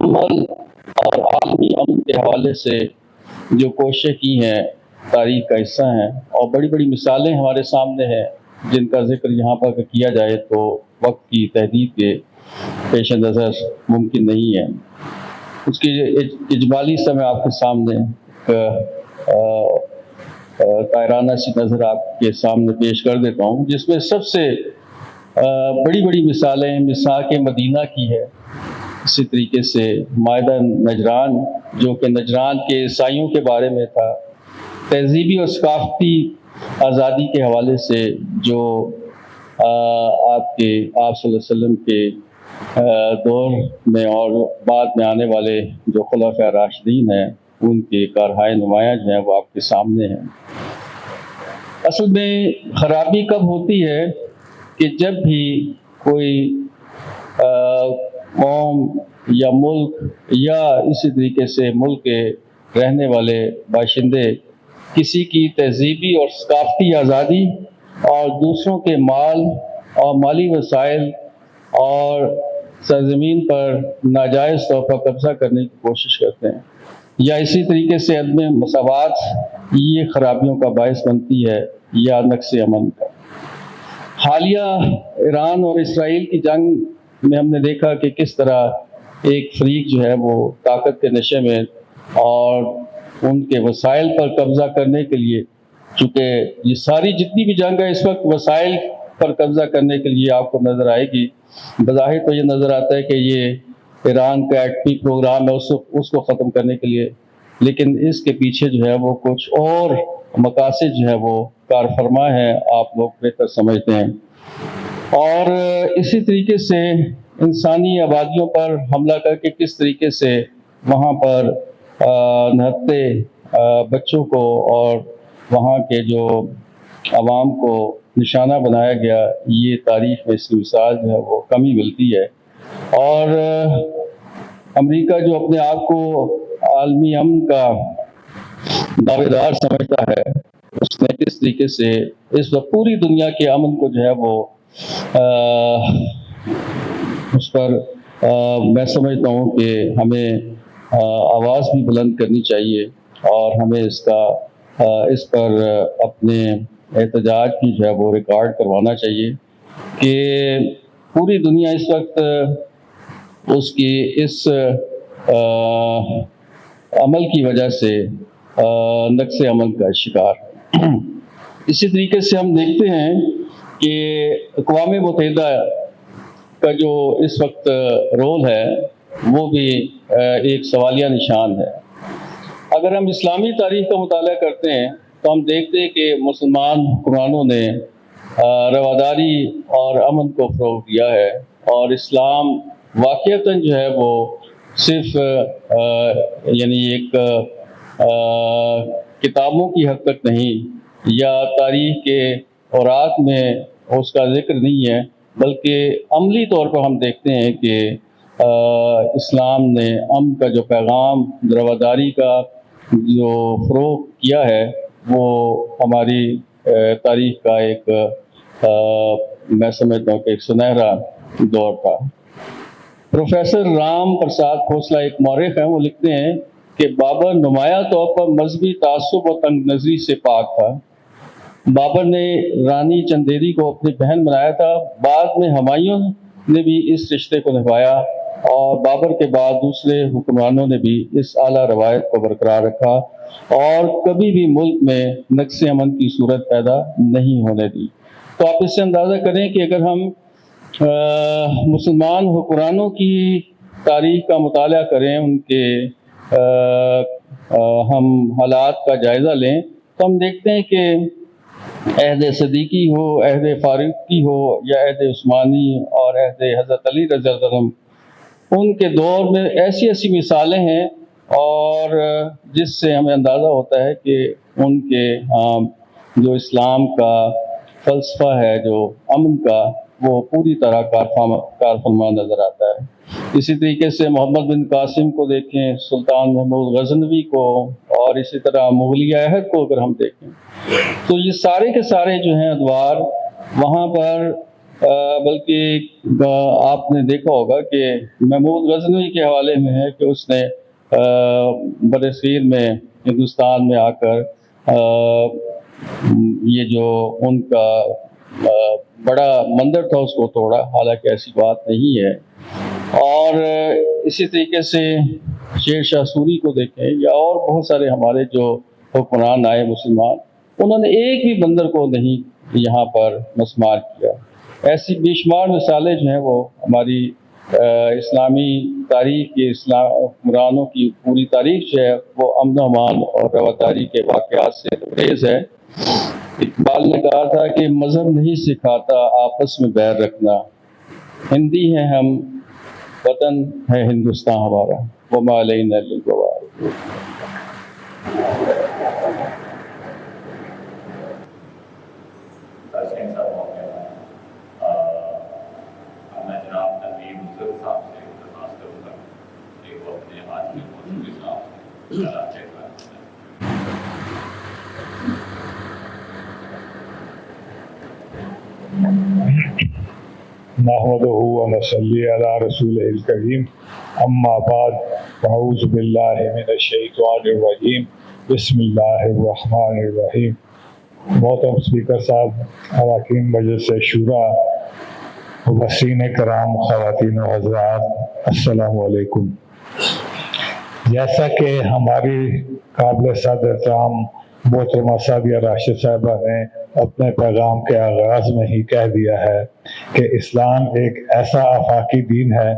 مکمل اور عالمی امن کے حوالے سے جو کوششیں کی ہیں تاریخ کا حصہ ہیں، اور بڑی بڑی مثالیں ہمارے سامنے ہیں جن کا ذکر یہاں پر کیا جائے تو وقت کی تحدید کے پیش نظر ممکن نہیں ہے۔ اس کی اجمالی سے میں آپ کے سامنے طائرانہ سی نظر آپ کے سامنے پیش کر دیتا ہوں، جس میں سب سے بڑی بڑی مثالیں مساک مدینہ کی ہے۔ اسی طریقے سے مائدہ نجران جو کہ نجران کے عیسائیوں کے بارے میں تھا، تہذیبی اور ثقافتی آزادی کے حوالے سے جو آپ صلی اللہ علیہ وسلم کے دور میں اور بعد میں آنے والے جو خلفاء راشدین ہیں ان کے کارہائے نمایاں جو ہیں وہ آپ کے سامنے ہیں۔ اصل میں خرابی کب ہوتی ہے کہ جب بھی کوئی قوم یا ملک یا اسی طریقے سے ملک کے رہنے والے باشندے کسی کی تہذیبی اور ثقافتی آزادی اور دوسروں کے مال اور مالی وسائل اور سرزمین پر ناجائز طور پر قبضہ کرنے کی کوشش کرتے ہیں، یا اسی طریقے سے عدم مساوات یہ خرابیوں کا باعث بنتی ہے یا نقص امن کا۔ حالیہ ایران اور اسرائیل کی جنگ میں ہم نے دیکھا کہ کس طرح ایک فریق جو ہے وہ طاقت کے نشے میں اور ان کے وسائل پر قبضہ کرنے کے لیے، چونکہ یہ ساری جتنی بھی جنگ ہے اس وقت وسائل پر قبضہ کرنے کے لیے آپ کو نظر آئے گی۔ بظاہر تو یہ نظر آتا ہے کہ یہ ایران کا ایٹمی پروگرام ہے اس کو ختم کرنے کے لیے، لیکن اس کے پیچھے جو ہے وہ کچھ اور مقاصد جو ہے وہ کار فرما ہے، آپ لوگ بہتر سمجھتے ہیں۔ اور اسی طریقے سے انسانی آبادیوں پر حملہ کر کے کس طریقے سے وہاں پر نہتے بچوں کو اور وہاں کے جو عوام کو نشانہ بنایا گیا، یہ تاریخ میں اس کی مثال جو ہے وہ کمی ملتی ہے۔ اور امریکہ جو اپنے آپ کو عالمی امن کا دعوے دار سمجھتا ہے، اس نے کس طریقے سے اس وقت پوری دنیا کے امن کو جو ہے وہ اس پر میں سمجھتا ہوں کہ ہمیں آواز بھی بلند کرنی چاہیے اور ہمیں اس پر اپنے احتجاج کی جو ہے وہ ریکارڈ کروانا چاہیے کہ پوری دنیا اس وقت اس کی اس عمل کی وجہ سے نقص امن کا شکار ہے۔ اسی طریقے سے ہم دیکھتے ہیں کہ اقوام متحدہ کا جو اس وقت رول ہے وہ بھی ایک سوالیہ نشان ہے۔ اگر ہم اسلامی تاریخ کا مطالعہ کرتے ہیں تو ہم دیکھتے ہیں کہ مسلمان حکمرانوں نے رواداری اور امن کو فروغ دیا ہے، اور اسلام واقعتاً جو ہے وہ صرف یعنی ایک کتابوں کی حد تک نہیں یا تاریخ کے اوراق میں اس کا ذکر نہیں ہے، بلکہ عملی طور پر ہم دیکھتے ہیں کہ اسلام نے امن کا جو پیغام رواداری کا جو فروغ کیا ہے وہ ہماری تاریخ کا ایک میں سمجھتا ہوں کہ ایک سنہرا دور تھا۔ پروفیسر رام پرساد کھوسلا ایک مورخ ہیں، وہ لکھتے ہیں کہ بابر نمایاں طور پر مذہبی تعصب و تنگ نظری سے پاک تھا۔ بابر نے رانی چندیری کو اپنی بہن بنایا تھا، بعد میں ہمایوں نے بھی اس رشتے کو نبھایا اور بابر کے بعد دوسرے حکمرانوں نے بھی اس اعلیٰ روایت کو برقرار رکھا اور کبھی بھی ملک میں نقص امن کی صورت پیدا نہیں ہونے دی۔ تو آپ اس سے اندازہ کریں کہ اگر ہم مسلمان حکمرانوں کی تاریخ کا مطالعہ کریں، ان کے ہم حالات کا جائزہ لیں تو ہم دیکھتے ہیں کہ عہد صدیقی ہو، عہد فاروقی ہو یا عہد عثمانی اور عہد حضرت علی رضی اللہ عنہ، ان کے دور میں ایسی ایسی مثالیں ہیں اور جس سے ہمیں اندازہ ہوتا ہے کہ ان کے جو اسلام کا فلسفہ ہے جو امن کا، وہ پوری طرح کارفرما نظر آتا ہے۔ اسی طریقے سے محمد بن قاسم کو دیکھیں، سلطان محمود غزنوی کو، اور اسی طرح مغلیہ عہد کو اگر ہم دیکھیں تو یہ سارے کے سارے جو ہیں ادوار وہاں پر بلکہ آپ نے دیکھا ہوگا کہ محمود غزنوی کے حوالے میں ہے کہ اس نے برصغیر میں ہندوستان میں آ کر یہ جو ان کا بڑا مندر تھا اس کو توڑا، حالانکہ ایسی بات نہیں ہے۔ اور اسی طریقے سے شیر شاہ سوری کو دیکھیں یا اور بہت سارے ہمارے جو حکمران آئے مسلمان، انہوں نے ایک بھی بندر کو نہیں یہاں پر مسمار کیا۔ ایسی بے شمار مثالیں جو ہیں وہ ہماری اسلامی تاریخ کے حکمرانوں کی پوری تاریخ جو ہے وہ امن و امان اور رواداری کے واقعات سے لبریز ہے۔ اقبال نے کہا تھا کہ مذہب نہیں سکھاتا آپس میں بیر رکھنا، ہندی ہیں ہم، وطن ہے ہندوستان ہمارا، وما علینا الا البلاغ۔ نحمدہ و نصلی علی رسولہ الکریم، اما بعد، اعوذ باللہ من الشیطان الرجیم، بسم اللہ الرحمن الرحیم۔ محترم اسپیکر صاحب، اراکین مجلس شورا، مبصرین کرام، خواتین و حضرات، السلام علیکم۔ جیسا کہ ہماری قابل صد احترام محترمہ سعدیہ راشد صاحبہ نے اپنے پیغام کے آغاز میں ہی کہہ دیا ہے کہ اسلام ایک ایسا آفاقی دین ہے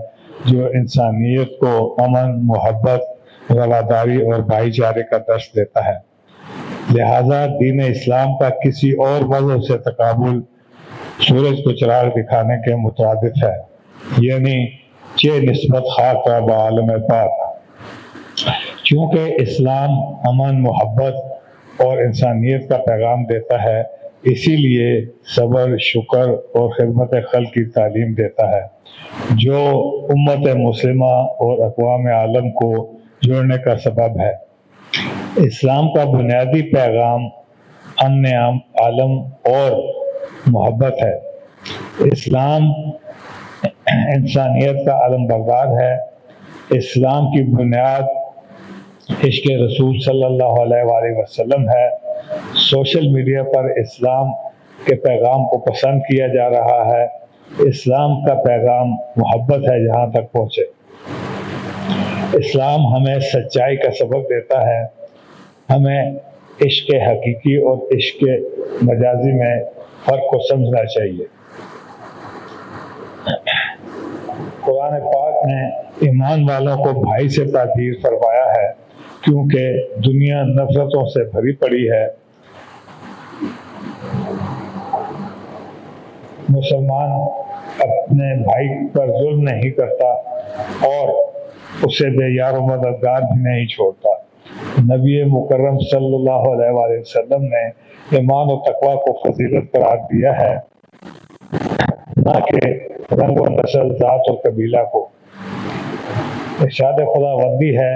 جو انسانیت کو امن، محبت، رواداری اور بھائی چارے کا درس دیتا ہے۔ لہذا دین اسلام کا کسی اور مذہب سے تقابل سورج کو چراغ دکھانے کے مترادف ہے، یعنی چہ نسبت خاک را با عالم پاک۔ چونکہ اسلام امن، محبت اور انسانیت کا پیغام دیتا ہے، اسی لیے صبر، شکر اور خدمت خلق کی تعلیم دیتا ہے، جو امت مسلمہ اور اقوام عالم کو جوڑنے کا سبب ہے۔ اسلام کا بنیادی پیغام امن عالم اور محبت ہے۔ اسلام انسانیت کا علم بردار ہے۔ اسلام کی بنیاد عشق رسول صلی اللہ علیہ وآلہ وسلم ہے۔ سوشل میڈیا پر اسلام کے پیغام کو پسند کیا جا رہا ہے۔ اسلام کا پیغام محبت ہے جہاں تک پہنچے۔ اسلام ہمیں سچائی کا سبق دیتا ہے۔ ہمیں عشق حقیقی اور عشق مجازی میں فرق کو سمجھنا چاہیے۔ قرآن پاک نے ایمان والوں کو بھائی سے تعبیر فرمایا ہے، کیونکہ دنیا نفرتوں سے بھری پڑی ہے۔ مسلمان اپنے بھائی پر ظلم نہیں کرتا اور اسے بے یار و مددگار بھی نہیں چھوڑتا۔ نبی مکرم صلی اللہ علیہ وآلہ وسلم نے ایمان و تقوی کو فضیلت قرار دیا ہے، نہ کہ رنگ و نسل، ذات اور قبیلہ کو۔ ارشاد خداوندی ہے،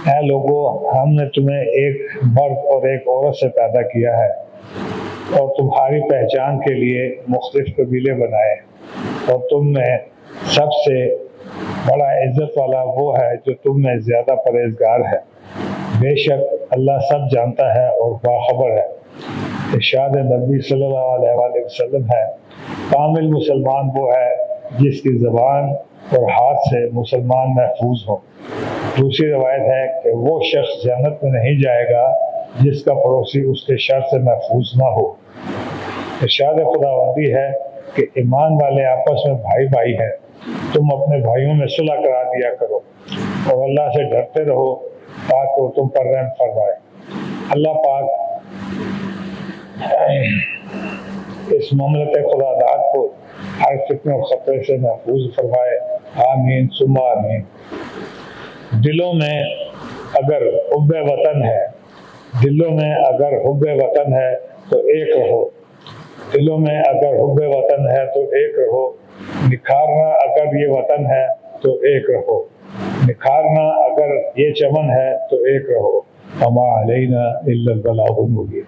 اے لوگو، ہم نے تمہیں ایک مرد اور ایک عورت سے پیدا کیا ہے اور تمہاری پہچان کے لیے مختلف قبیلے بنائے، اور تم میں سب سے بڑا عزت والا وہ ہے جو تم میں زیادہ پرہیزگار ہے۔ بے شک اللہ سب جانتا ہے اور باخبر ہے۔ ارشاد نبی صلی اللہ علیہ وآلہ وسلم ہے، کامل مسلمان وہ ہے جس کی زبان اور ہاتھ سے مسلمان محفوظ ہوں۔ دوسری روایت ہے کہ وہ شخص جنت میں نہیں جائے گا جس کا پڑوسی اس کے شر سے محفوظ نہ ہو۔ ارشاد خداوندی ہے کہ ایمان والے آپس میں بھائی بھائی ہیں، تم اپنے بھائیوں میں صلح کرا دیا کرو اور اللہ سے ڈرتے رہو تاکہ وہ تم پر رحم فرمائے۔ اللہ پاک اس مملکت خدا داد کو ہر فتنے اور خطرے سے محفوظ فرمائے، آمین ثم آمین۔ دلوں میں اگر حب وطن ہے، دلوں میں اگر حب وطن ہے تو ایک رہو، دلوں میں اگر حب وطن ہے تو ایک رہو، نکھارنا اگر یہ وطن ہے تو ایک رہو، نکھارنا اگر یہ چمن ہے تو ایک رہو، وما علینا الا البلاغ المبین۔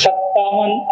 57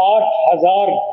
8000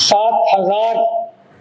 7000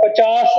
50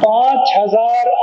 5000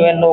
UNO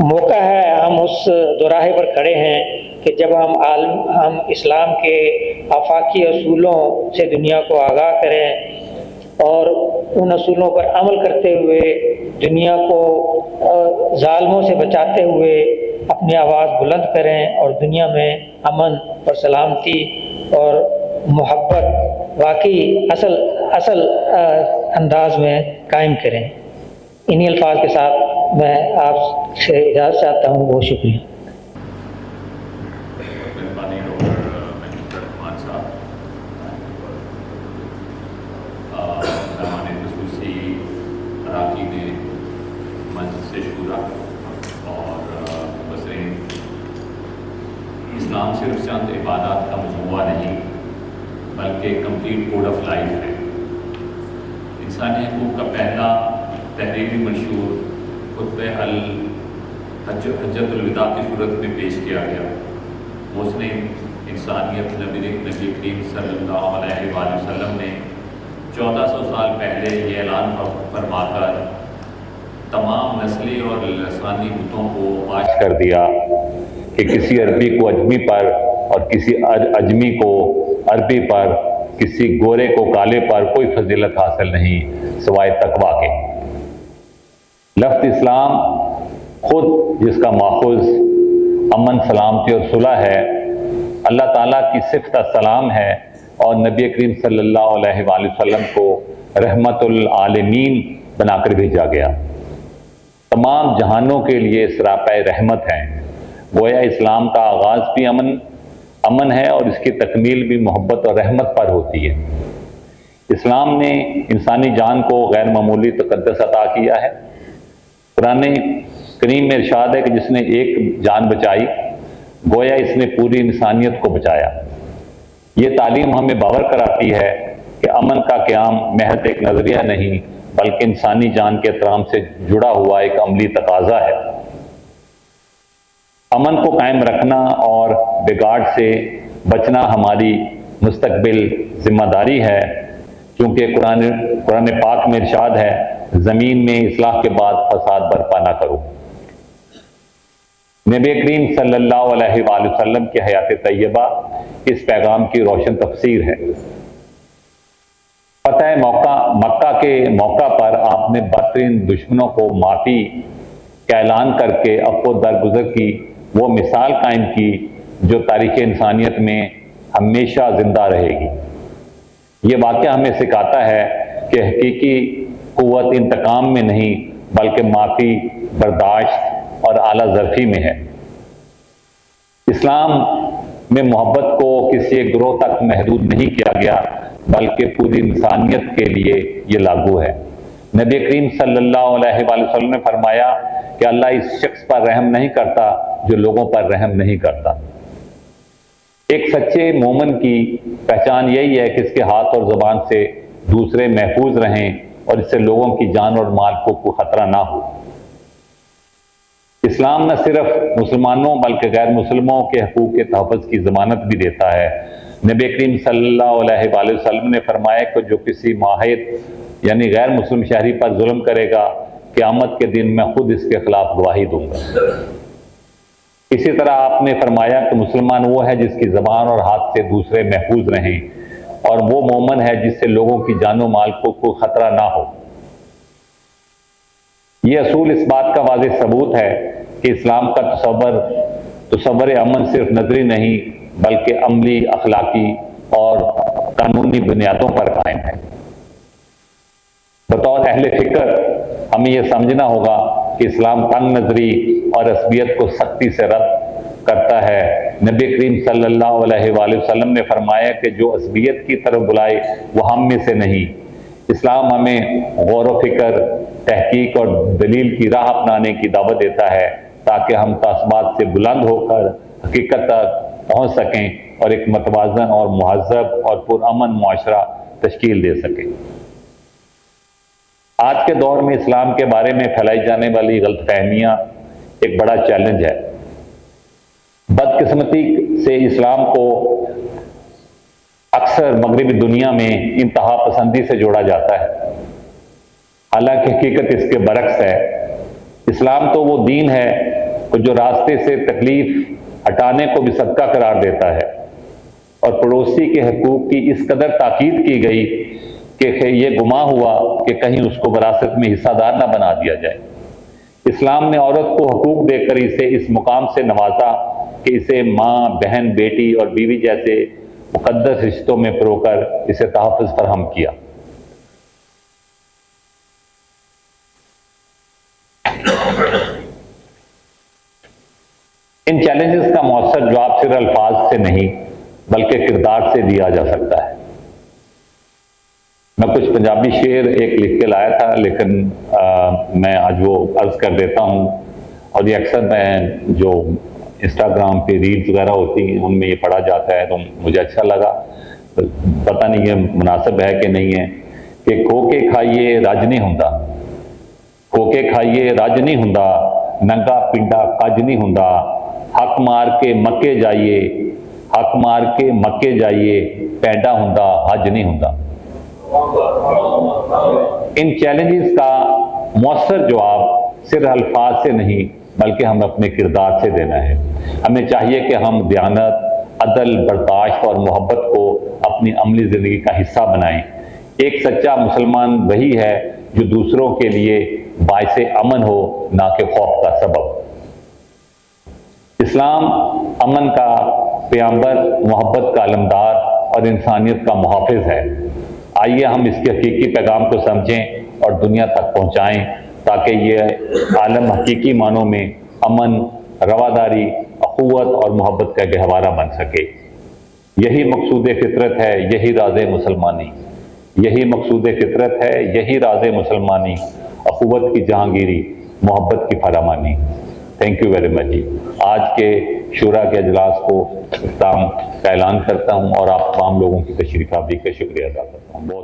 موقع ہے، ہم اس دوراہے پر کھڑے ہیں کہ جب ہم اسلام کے آفاقی اصولوں سے دنیا کو آگاہ کریں اور ان اصولوں پر عمل کرتے ہوئے دنیا کو ظالموں سے بچاتے ہوئے اپنی آواز بلند کریں اور دنیا میں امن اور سلامتی اور محبت واقعی اصل انداز میں قائم کریں۔ انہی الفاظ کے ساتھ میں آپ سے اجازت چاہتا ہوں، بہت شکریہ۔ مہربانی ڈاکٹر رحمان صاحب، مہمان خصوصی اراکین مجلس شورا اور مبصرین، اسلام صرف چند عبادات کا مجموعہ نہیں بلکہ کمپلیٹ کوڈ آف لائف ہے۔ انسانی حقوق کا پہلا تحریری منشور خطبہ حجۃ الوداع کی صورت میں پیش کیا گیا۔ مسلم انسانیت نبی کریم صلی اللہ علیہ وآلہ وسلم نے 1400 سال پہلے یہ اعلان فرما کر تمام نسلی اور لسانی بتوں کو معاش کر دیا کہ کسی عربی کو اجمی پر اور کسی اجمی کو عربی پر، کسی گورے کو کالے پر کوئی فضیلت حاصل نہیں سوائے تقویٰ کے۔ لفظ اسلام خود جس کا ماخوذ امن، سلامتی اور صلح ہے، اللہ تعالیٰ کی صفت السلام ہے اور نبی کریم صلی اللہ علیہ وآلہ وسلم کو رحمت العالمین بنا کر بھیجا گیا۔ تمام جہانوں کے لیے سراپہ رحمت ہیں۔ گویا اسلام کا آغاز بھی امن ہے اور اس کی تکمیل بھی محبت اور رحمت پر ہوتی ہے۔ اسلام نے انسانی جان کو غیر معمولی تقدس عطا کیا ہے۔ قرآن کریم میں ارشاد ہے کہ جس نے ایک جان بچائی گویا اس نے پوری انسانیت کو بچایا۔ یہ تعلیم ہمیں باور کراتی ہے کہ امن کا قیام محض ایک نظریہ نہیں بلکہ انسانی جان کے احترام سے جڑا ہوا ایک عملی تقاضا ہے۔ امن کو قائم رکھنا اور بگاڑ سے بچنا ہماری مستقبل ذمہ داری ہے، کیونکہ قرآن پاک میں ارشاد ہے زمین میں اصلاح کے بعد فساد برپا نہ کرو۔ نبی کریم صلی اللہ علیہ وآلہ وسلم کی حیات طیبہ اس پیغام کی روشن تفسیر ہے۔ فتح مکہ کے موقع پر آپ نے بدترین دشمنوں کو معافی کا اعلان کر کے عفو درگزر کی وہ مثال قائم کی جو تاریخ انسانیت میں ہمیشہ زندہ رہے گی۔ یہ واقعہ ہمیں سکھاتا ہے کہ حقیقی قوت انتقام میں نہیں بلکہ معافی، برداشت اور اعلیٰ ظرفی میں ہے۔ اسلام میں محبت کو کسی ایک گروہ تک محدود نہیں کیا گیا بلکہ پوری انسانیت کے لیے یہ لاگو ہے۔ نبی کریم صلی اللہ علیہ وآلہ وسلم نے فرمایا کہ اللہ اس شخص پر رحم نہیں کرتا جو لوگوں پر رحم نہیں کرتا۔ ایک سچے مومن کی پہچان یہی ہے کہ اس کے ہاتھ اور زبان سے دوسرے محفوظ رہیں اور اس سے لوگوں کی جان اور مال کو کوئی خطرہ نہ ہو۔ اسلام نہ صرف مسلمانوں بلکہ غیر مسلموں کے حقوق کے تحفظ کی ضمانت بھی دیتا ہے۔ نبی کریم صلی اللہ علیہ وآلہ وسلم نے فرمایا کہ جو کسی معاہد یعنی غیر مسلم شہری پر ظلم کرے گا قیامت کے دن میں خود اس کے خلاف گواہی دوں گا۔ اسی طرح آپ نے فرمایا کہ مسلمان وہ ہے جس کی زبان اور ہاتھ سے دوسرے محفوظ رہیں اور وہ مومن ہے جس سے لوگوں کی جان و مال کو کوئی خطرہ نہ ہو۔ یہ اصول اس بات کا واضح ثبوت ہے کہ اسلام کا تصور امن صرف نظری نہیں بلکہ عملی، اخلاقی اور قانونی بنیادوں پر قائم ہے۔ بطور اہل فکر ہمیں یہ سمجھنا ہوگا کہ اسلام تنگ نظری اور عصبیت کو سختی سے رد کرتا ہے۔ نبی کریم صلی اللہ علیہ وآلہ وسلم نے فرمایا کہ جو عصبیت کی طرف بلائے وہ ہم میں سے نہیں۔ اسلام ہمیں غور و فکر، تحقیق اور دلیل کی راہ اپنانے کی دعوت دیتا ہے تاکہ ہم تعصبات سے بلند ہو کر حقیقت تک پہنچ سکیں اور ایک متوازن اور مہذب اور پرامن معاشرہ تشکیل دے سکیں۔ آج کے دور میں اسلام کے بارے میں پھیلائی جانے والی غلط فہمیاں ایک بڑا چیلنج ہے۔ بدقسمتی سے اسلام کو اکثر مغربی دنیا میں انتہا پسندی سے جوڑا جاتا ہے، حالانکہ حقیقت اس کے برعکس ہے۔ اسلام تو وہ دین ہے وہ جو راستے سے تکلیف ہٹانے کو بھی صدقہ قرار دیتا ہے، اور پڑوسی کے حقوق کی اس قدر تاکید کی گئی کہ یہ گمان ہوا کہ کہیں اس کو وراثت میں حصہ دار نہ بنا دیا جائے۔ اسلام نے عورت کو حقوق دے کر اسے اس مقام سے نوازا کہ اسے ماں، بہن، بیٹی اور بیوی جیسے مقدس رشتوں میں پرو کر اسے تحفظ فراہم کیا۔ ان چیلنجز کا مؤثر جواب صرف الفاظ سے نہیں بلکہ کردار سے دیا جا سکتا ہے۔ میں کچھ پنجابی شعر ایک لکھ کے لایا تھا، لیکن میں آج وہ عرض کر دیتا ہوں، اور یہ اکثر میں جو انسٹاگرام پہ ریلز وغیرہ ہوتی ہیں ان میں یہ پڑھا جاتا ہے، تو مجھے اچھا لگا، پتہ نہیں یہ مناسب ہے کہ نہیں ہے، کہ کھو کے کھائیے رج نہیں ہوندا، کھو کے کھائیے رج نہیں ہوندا، ننگا پنڈا کج نہیں ہوندا، حق مار کے مکے جائیے، حق مار کے مکے جائیے، پینڈا ہوندا حج نہیں ہوندا۔ ان چیلنجز کا مؤثر جواب صرف الفاظ سے نہیں بلکہ ہم اپنے کردار سے دینا ہے۔ ہمیں چاہیے کہ ہم دیانت، عدل، برداشت اور محبت کو اپنی عملی زندگی کا حصہ بنائیں۔ ایک سچا مسلمان وہی ہے جو دوسروں کے لیے باعث امن ہو، نہ کہ خوف کا سبب۔ اسلام امن کا پیغمبر، محبت کا علمدار اور انسانیت کا محافظ ہے۔ آئیے ہم اس کے حقیقی پیغام کو سمجھیں اور دنیا تک پہنچائیں تاکہ یہ عالم حقیقی معنوں میں امن، رواداری، اخوت اور محبت کا گہوارہ بن سکے۔ یہی مقصود فطرت ہے، یہی راز مسلمانی، یہی مقصود فطرت ہے، یہی راز مسلمانی، اخوت کی جہانگیری، محبت کی فرامانی۔ Thank you very much. آج کے شورا کے اجلاس کو اختتام کا اعلان کرتا ہوں اور آپ تمام لوگوں کی تشریف آوری کا شکریہ ادا کرتا ہوں۔ بہت